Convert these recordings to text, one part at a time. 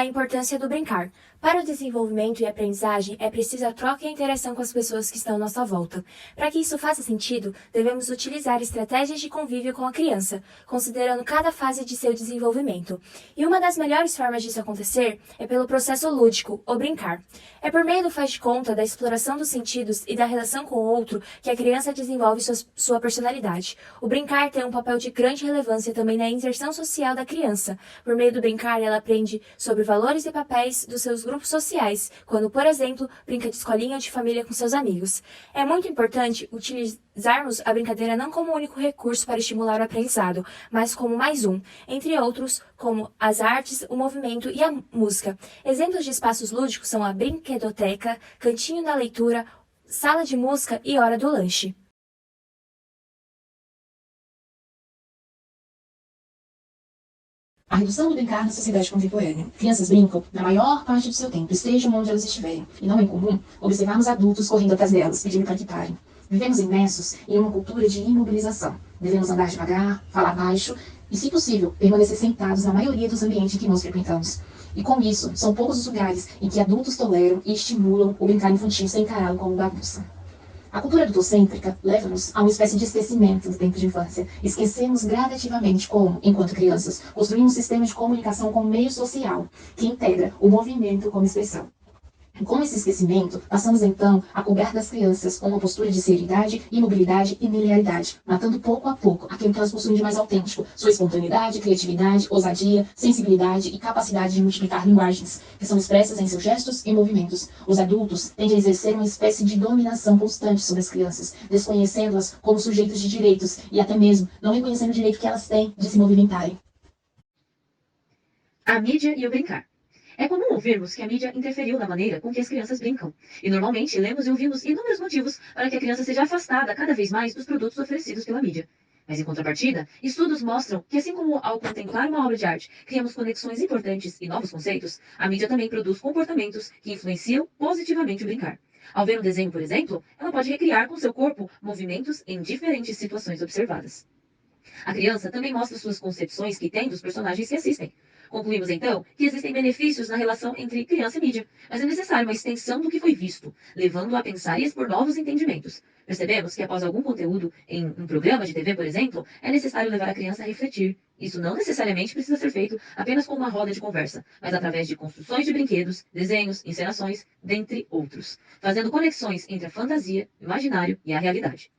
A importância do brincar. Para o desenvolvimento e aprendizagem, é preciso a troca e a interação com as pessoas que estão à nossa volta. Para que isso faça sentido, devemos utilizar estratégias de convívio com a criança, considerando cada fase de seu desenvolvimento. E uma das melhores formas disso acontecer é pelo processo lúdico, ou brincar. É por meio do faz de conta, da exploração dos sentidos e da relação com o outro que a criança desenvolve sua personalidade. O brincar tem um papel de grande relevância também na inserção social da criança. Por meio do brincar, ela aprende sobre valores e papéis dos seus grupos sociais, quando, por exemplo, brinca de escolinha ou de família com seus amigos. É muito importante utilizarmos a brincadeira não como único recurso para estimular o aprendizado, mas como mais um, entre outros, como as artes, o movimento e a música. Exemplos de espaços lúdicos são a brinquedoteca, cantinho da leitura, sala de música e hora do lanche. A redução do brincar na sociedade contemporânea. Crianças brincam na maior parte do seu tempo, estejam onde elas estiverem. E não é incomum observarmos adultos correndo atrás delas, pedindo para que parem. Vivemos imersos em uma cultura de imobilização. Devemos andar devagar, falar baixo e, se possível, permanecer sentados na maioria dos ambientes que nós frequentamos. E com isso, são poucos os lugares em que adultos toleram e estimulam o brincar infantil sem encará-lo como bagunça. A cultura adultocêntrica leva-nos a uma espécie de esquecimento do tempo de infância. Esquecemos gradativamente como, enquanto crianças, construímos um sistema de comunicação como meio social, que integra o movimento como expressão. Com esse esquecimento, passamos então a cobrar das crianças com uma postura de seriedade, imobilidade e linearidade, matando pouco a pouco aquilo que elas possuem de mais autêntico, sua espontaneidade, criatividade, ousadia, sensibilidade e capacidade de multiplicar linguagens, que são expressas em seus gestos e movimentos. Os adultos tendem a exercer uma espécie de dominação constante sobre as crianças, desconhecendo-as como sujeitos de direitos e até mesmo não reconhecendo o direito que elas têm de se movimentarem. A mídia e o brincar. É comum ouvirmos que a mídia interferiu na maneira com que as crianças brincam, e normalmente lemos e ouvimos inúmeros motivos para que a criança seja afastada cada vez mais dos produtos oferecidos pela mídia. Mas, em contrapartida, estudos mostram que, assim como ao contemplar uma obra de arte criamos conexões importantes e novos conceitos, a mídia também produz comportamentos que influenciam positivamente o brincar. Ao ver um desenho, por exemplo, ela pode recriar com seu corpo movimentos em diferentes situações observadas. A criança também mostra suas concepções que tem dos personagens que assistem. Concluímos, então, que existem benefícios na relação entre criança e mídia, mas é necessário uma extensão do que foi visto, levando-o a pensar e expor novos entendimentos. Percebemos que, após algum conteúdo em um programa de TV, por exemplo, é necessário levar a criança a refletir. Isso não necessariamente precisa ser feito apenas com uma roda de conversa, mas através de construções de brinquedos, desenhos, encenações, dentre outros, fazendo conexões entre a fantasia, o imaginário e a realidade.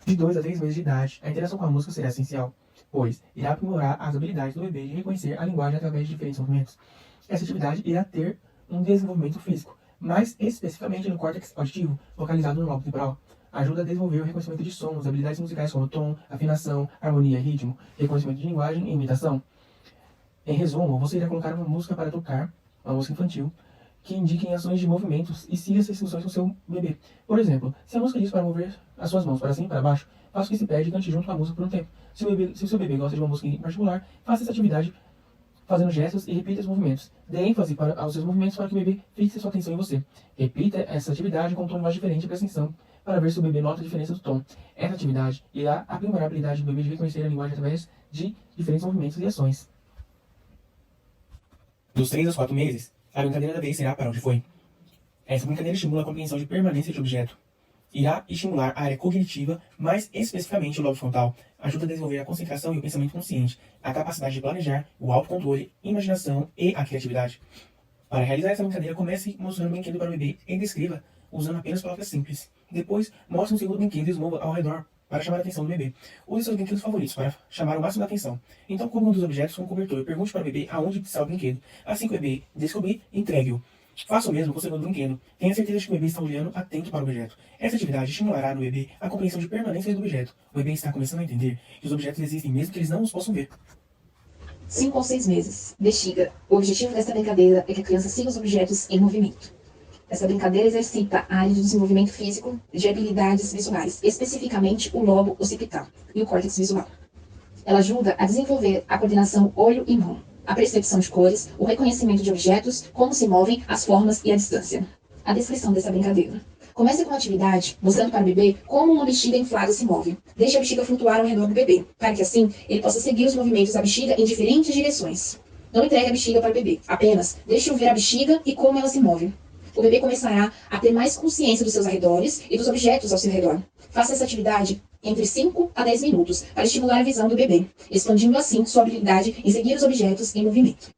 De 2 a 3 meses de idade, a interação com a música será essencial, pois irá aprimorar as habilidades do bebê de reconhecer a linguagem através de diferentes movimentos. Essa atividade irá ter um desenvolvimento físico, mais especificamente no córtex auditivo, localizado no lobo temporal. Ajuda a desenvolver o reconhecimento de sons, habilidades musicais como tom, afinação, harmonia e ritmo, reconhecimento de linguagem e imitação. Em resumo, você irá colocar uma música para tocar, uma música infantil, que indiquem ações de movimentos e siga essas instruções com seu bebê. Por exemplo, se a música diz para mover as suas mãos para cima e para baixo, faça o que se pede e cante junto com a música por um tempo. Se o seu bebê gosta de uma música em particular, faça essa atividade fazendo gestos e repita os movimentos. Dê ênfase aos seus movimentos para que o bebê fixe sua atenção em você. Repita essa atividade com um tom mais diferente e preste atenção para ver se o bebê nota a diferença do tom. Essa atividade irá aprimorar a habilidade do bebê de reconhecer a linguagem através de diferentes movimentos e ações. Dos 3 aos 4 meses, a brincadeira da vez será para onde foi. Essa brincadeira estimula a compreensão de permanência de objeto. Irá estimular a área cognitiva, mais especificamente o lobo frontal. Ajuda a desenvolver a concentração e o pensamento consciente, a capacidade de planejar, o autocontrole, imaginação e a criatividade. Para realizar essa brincadeira, comece mostrando o brinquedo para o bebê e descreva, usando apenas palavras simples. Depois, mostre um segundo brinquedo e os mova ao redor para chamar a atenção do bebê. Use seus brinquedos favoritos para chamar o máximo da atenção. Então, cubra um dos objetos com um cobertor e pergunte para o bebê aonde está o brinquedo. Assim que o bebê descobrir, entregue-o. Faça o mesmo com o segundo brinquedo. Tenha certeza de que o bebê está olhando atento para o objeto. Essa atividade estimulará no bebê a compreensão de permanência do objeto. O bebê está começando a entender que os objetos existem mesmo que eles não os possam ver. 5 ou 6 meses. Bexiga. O objetivo desta brincadeira é que a criança siga os objetos em movimento. Essa brincadeira exercita a área de desenvolvimento físico de habilidades visuais, especificamente o lobo occipital e o córtex visual. Ela ajuda a desenvolver a coordenação olho e mão, a percepção de cores, o reconhecimento de objetos, como se movem, as formas e a distância. A descrição dessa brincadeira. Comece com a atividade mostrando para o bebê como uma bexiga inflada se move. Deixe a bexiga flutuar ao redor do bebê, para que assim ele possa seguir os movimentos da bexiga em diferentes direções. Não entregue a bexiga para o bebê, apenas deixe-o ver a bexiga e como ela se move. O bebê começará a ter mais consciência dos seus arredores e dos objetos ao seu redor. Faça essa atividade entre 5 a 10 minutos para estimular a visão do bebê, expandindo assim sua habilidade em seguir os objetos em movimento.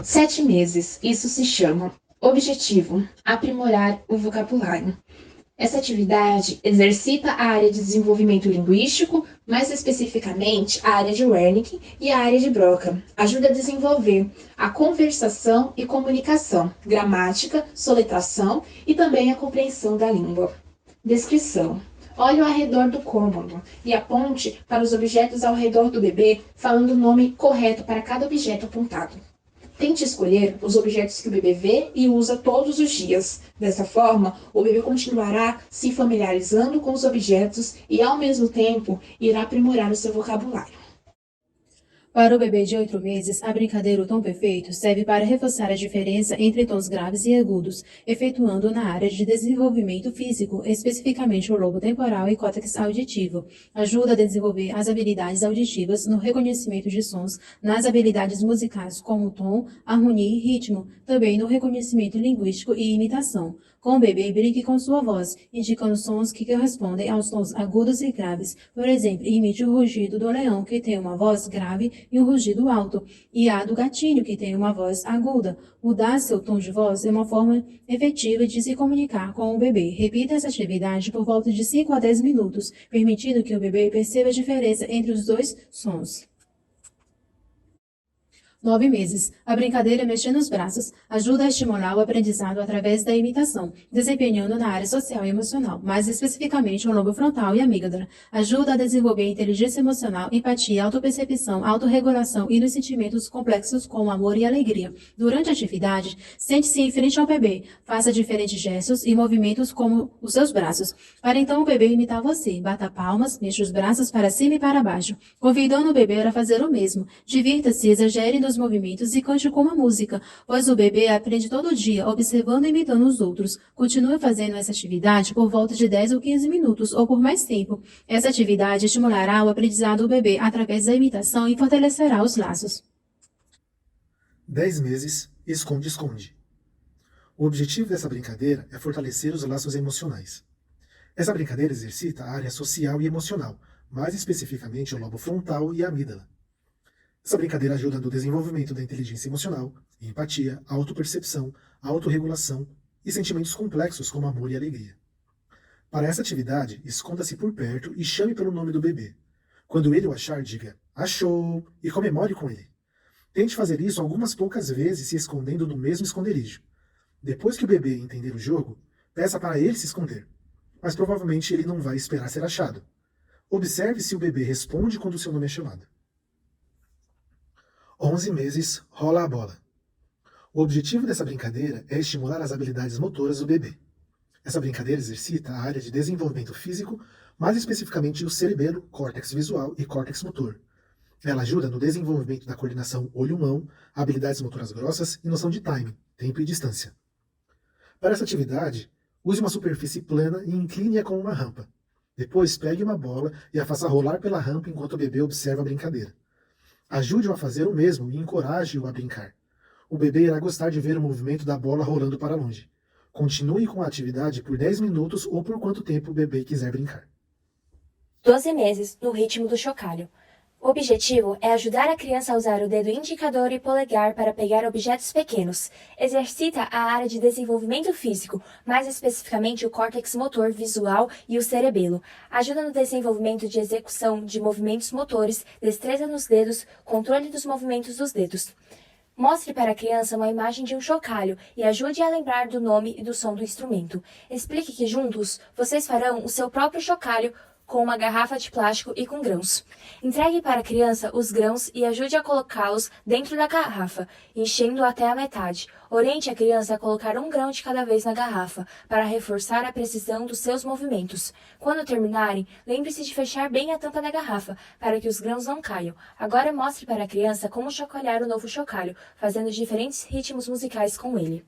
7 meses. Isso se chama objetivo: aprimorar o vocabulário. Essa atividade exercita a área de desenvolvimento linguístico, mais especificamente a área de Wernicke e a área de Broca. Ajuda a desenvolver a conversação e comunicação, gramática, soletração e também a compreensão da língua. Descrição: olhe ao redor do cômodo e aponte para os objetos ao redor do bebê, falando o nome correto para cada objeto apontado. Tente escolher os objetos que o bebê vê e usa todos os dias. Dessa forma, o bebê continuará se familiarizando com os objetos e, ao mesmo tempo, irá aprimorar o seu vocabulário. Para o bebê de 8 meses, a brincadeira O Tom Perfeito serve para reforçar a diferença entre tons graves e agudos, efetuando na área de desenvolvimento físico, especificamente o lobo temporal e córtex auditivo. Ajuda a desenvolver as habilidades auditivas no reconhecimento de sons, nas habilidades musicais como tom, harmonia e ritmo, também no reconhecimento linguístico e imitação. Com o bebê, brinque com sua voz, indicando sons que correspondem aos tons agudos e graves. Por exemplo, imite o rugido do leão, que tem uma voz grave e um rugido alto, e a do gatinho, que tem uma voz aguda. Mudar seu tom de voz é uma forma efetiva de se comunicar com o bebê. Repita essa atividade por volta de 5 a 10 minutos, permitindo que o bebê perceba a diferença entre os dois sons. 9 meses. A brincadeira Mexer nos Braços ajuda a estimular o aprendizado através da imitação, desempenhando na área social e emocional, mais especificamente o lobo frontal e a amígdala. Ajuda a desenvolver inteligência emocional, empatia, autopercepção, autorregulação e nos sentimentos complexos como amor e alegria. Durante a atividade, sente-se em frente ao bebê, faça diferentes gestos e movimentos como os seus braços, para então o bebê imitar você. Bata palmas, mexa os braços para cima e para baixo, convidando o bebê a fazer o mesmo. Divirta-se, exagere nos movimentos e cante com uma música, pois o bebê aprende todo dia, observando e imitando os outros. Continue fazendo essa atividade por volta de 10 ou 15 minutos ou por mais tempo. Essa atividade estimulará o aprendizado do bebê através da imitação e fortalecerá os laços. 10 meses, esconde-esconde. O objetivo dessa brincadeira é fortalecer os laços emocionais. Essa brincadeira exercita a área social e emocional, mais especificamente o lobo frontal e a amígdala. Essa brincadeira ajuda no desenvolvimento da inteligência emocional, empatia, autopercepção, autorregulação e sentimentos complexos como amor e alegria. Para essa atividade, esconda-se por perto e chame pelo nome do bebê. Quando ele o achar, diga "achou" e comemore com ele. Tente fazer isso algumas poucas vezes se escondendo no mesmo esconderijo. Depois que o bebê entender o jogo, peça para ele se esconder, mas provavelmente ele não vai esperar ser achado. Observe se o bebê responde quando o seu nome é chamado. 11 meses, rola a bola. O objetivo dessa brincadeira é estimular as habilidades motoras do bebê. Essa brincadeira exercita a área de desenvolvimento físico, mais especificamente o cerebelo, córtex visual e córtex motor. Ela ajuda no desenvolvimento da coordenação olho-mão, habilidades motoras grossas e noção de timing, tempo e distância. Para essa atividade, use uma superfície plana e incline-a com uma rampa. Depois, pegue uma bola e a faça rolar pela rampa enquanto o bebê observa a brincadeira. Ajude-o a fazer o mesmo e encoraje-o a brincar. O bebê irá gostar de ver o movimento da bola rolando para longe. Continue com a atividade por 10 minutos ou por quanto tempo o bebê quiser brincar. 12 meses, no ritmo do chocalho. O objetivo é ajudar a criança a usar o dedo indicador e polegar para pegar objetos pequenos. Exercita a área de desenvolvimento físico, mais especificamente o córtex motor visual e o cerebelo. Ajuda no desenvolvimento de execução de movimentos motores, destreza nos dedos, controle dos movimentos dos dedos. Mostre para a criança uma imagem de um chocalho e ajude a lembrar do nome e do som do instrumento. Explique que juntos vocês farão o seu próprio chocalho com uma garrafa de plástico e com grãos. Entregue para a criança os grãos e ajude a colocá-los dentro da garrafa, enchendo até a metade. Oriente a criança a colocar um grão de cada vez na garrafa, para reforçar a precisão dos seus movimentos. Quando terminarem, lembre-se de fechar bem a tampa da garrafa, para que os grãos não caiam. Agora mostre para a criança como chocalhar o novo chocalho, fazendo diferentes ritmos musicais com ele.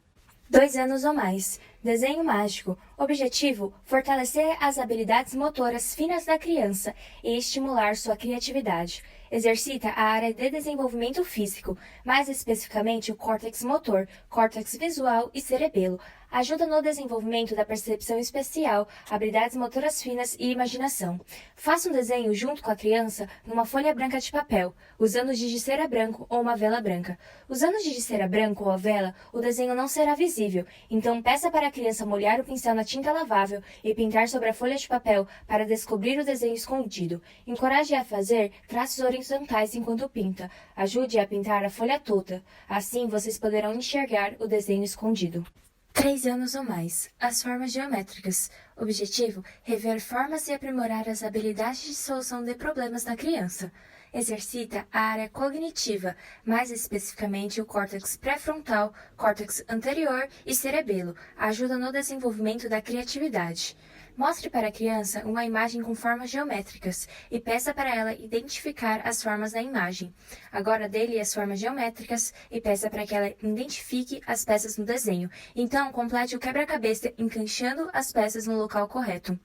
2 anos ou mais. Desenho mágico. Objetivo: fortalecer as habilidades motoras finas da criança e estimular sua criatividade. Exercita a área de desenvolvimento físico, mais especificamente o córtex motor, córtex visual e cerebelo. Ajuda no desenvolvimento da percepção especial, habilidades motoras finas e imaginação. Faça um desenho junto com a criança numa folha branca de papel, usando giz de cera branco ou uma vela branca. Usando giz de cera branco ou a vela, o desenho não será visível, então peça para a criança molhar o pincel na tinta lavável e pintar sobre a folha de papel para descobrir o desenho escondido. Encoraje-a a fazer traços horizontais enquanto pinta. Ajude-a a pintar a folha toda. Assim, vocês poderão enxergar o desenho escondido. 3 anos ou mais. As formas geométricas. Objetivo: rever formas e aprimorar as habilidades de solução de problemas na criança. Exercita a área cognitiva, mais especificamente o córtex pré-frontal, córtex anterior e cerebelo. Ajuda no desenvolvimento da criatividade. Mostre para a criança uma imagem com formas geométricas e peça para ela identificar as formas da imagem. Agora dê-lhe as formas geométricas e peça para que ela identifique as peças no desenho. Então, complete o quebra-cabeça encaixando as peças no local correto.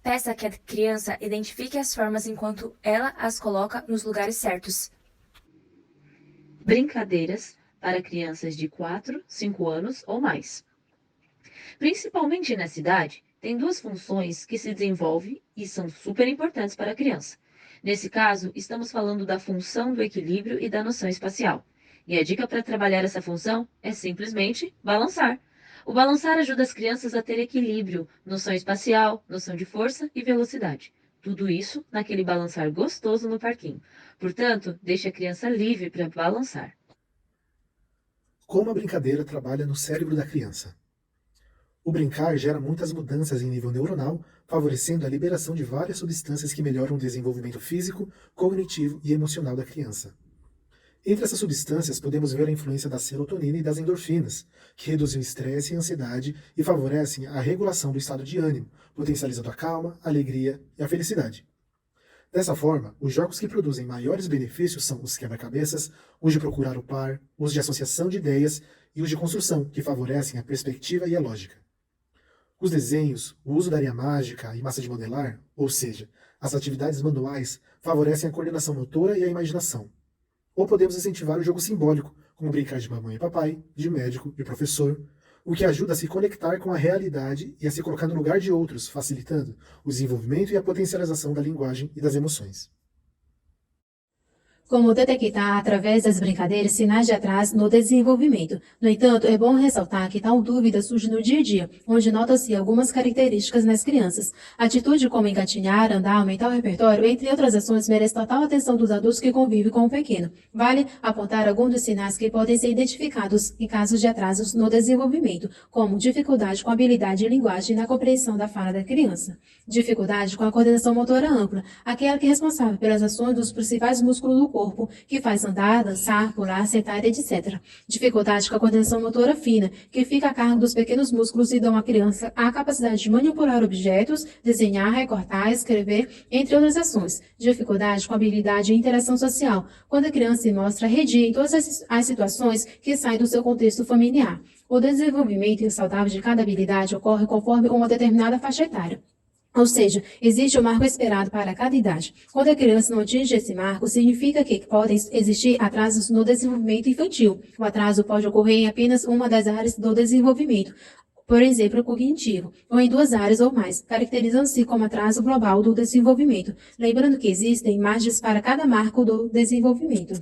Peça que a criança identifique as formas enquanto ela as coloca nos lugares certos. Brincadeiras para crianças de 4, 5 anos ou mais. Principalmente nessa idade, tem 2 funções que se desenvolvem e são super importantes para a criança. Nesse caso, estamos falando da função do equilíbrio e da noção espacial. E a dica para trabalhar essa função é simplesmente balançar. O balançar ajuda as crianças a ter equilíbrio, noção espacial, noção de força e velocidade. Tudo isso naquele balançar gostoso no parquinho. Portanto, deixe a criança livre para balançar. Como a brincadeira trabalha no cérebro da criança? O brincar gera muitas mudanças em nível neuronal, favorecendo a liberação de várias substâncias que melhoram o desenvolvimento físico, cognitivo e emocional da criança. Entre essas substâncias, podemos ver a influência da serotonina e das endorfinas, que reduzem o estresse e a ansiedade e favorecem a regulação do estado de ânimo, potencializando a calma, a alegria e a felicidade. Dessa forma, os jogos que produzem maiores benefícios são os quebra-cabeças, os de procurar o par, os de associação de ideias e os de construção, que favorecem a perspectiva e a lógica. Os desenhos, o uso da areia mágica e massa de modelar, ou seja, as atividades manuais, favorecem a coordenação motora e a imaginação. Ou podemos incentivar o jogo simbólico, como brincar de mamãe e papai, de médico e professor, o que ajuda a se conectar com a realidade e a se colocar no lugar de outros, facilitando o desenvolvimento e a potencialização da linguagem e das emoções. Como detectar, através das brincadeiras, sinais de atraso no desenvolvimento. No entanto, é bom ressaltar que tal dúvida surge no dia a dia, onde nota-se algumas características nas crianças. Atitude como engatinhar, andar, aumentar o repertório, entre outras ações, merece total atenção dos adultos que convivem com o pequeno. Vale apontar alguns dos sinais que podem ser identificados em casos de atrasos no desenvolvimento, como dificuldade com a habilidade de linguagem e na compreensão da fala da criança. Dificuldade com a coordenação motora ampla, aquela que é responsável pelas ações dos principais músculos do corpo, que faz andar, dançar, pular, sentar, etc. Dificuldade com a coordenação motora fina, que fica a cargo dos pequenos músculos e dão à criança a capacidade de manipular objetos, desenhar, recortar, escrever, entre outras ações. Dificuldade com a habilidade de interação social, quando a criança se mostra redia em todas as situações que saem do seu contexto familiar. O desenvolvimento saudável de cada habilidade ocorre conforme uma determinada faixa etária. Ou seja, existe um marco esperado para cada idade. Quando a criança não atinge esse marco, significa que podem existir atrasos no desenvolvimento infantil. O atraso pode ocorrer em apenas uma das áreas do desenvolvimento, por exemplo, cognitivo, ou em 2 áreas ou mais, caracterizando-se como atraso global do desenvolvimento, lembrando que existem margens para cada marco do desenvolvimento.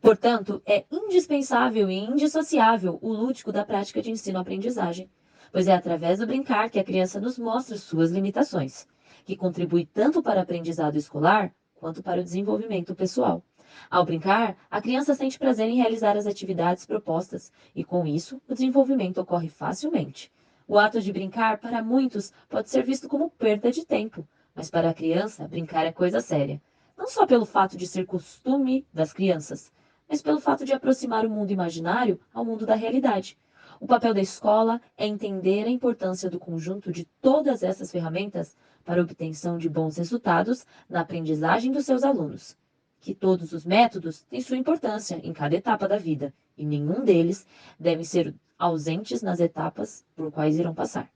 Portanto, é indispensável e indissociável o lúdico da prática de ensino-aprendizagem, pois é através do brincar que a criança nos mostra suas limitações, que contribui tanto para o aprendizado escolar quanto para o desenvolvimento pessoal. Ao brincar, a criança sente prazer em realizar as atividades propostas e, com isso, o desenvolvimento ocorre facilmente. O ato de brincar, para muitos, pode ser visto como perda de tempo, mas para a criança, brincar é coisa séria. Não só pelo fato de ser costume das crianças, mas pelo fato de aproximar o mundo imaginário ao mundo da realidade. O papel da escola é entender a importância do conjunto de todas essas ferramentas para a obtenção de bons resultados na aprendizagem dos seus alunos. Que todos os métodos têm sua importância em cada etapa da vida, e nenhum deles deve ser ausentes nas etapas por quais irão passar.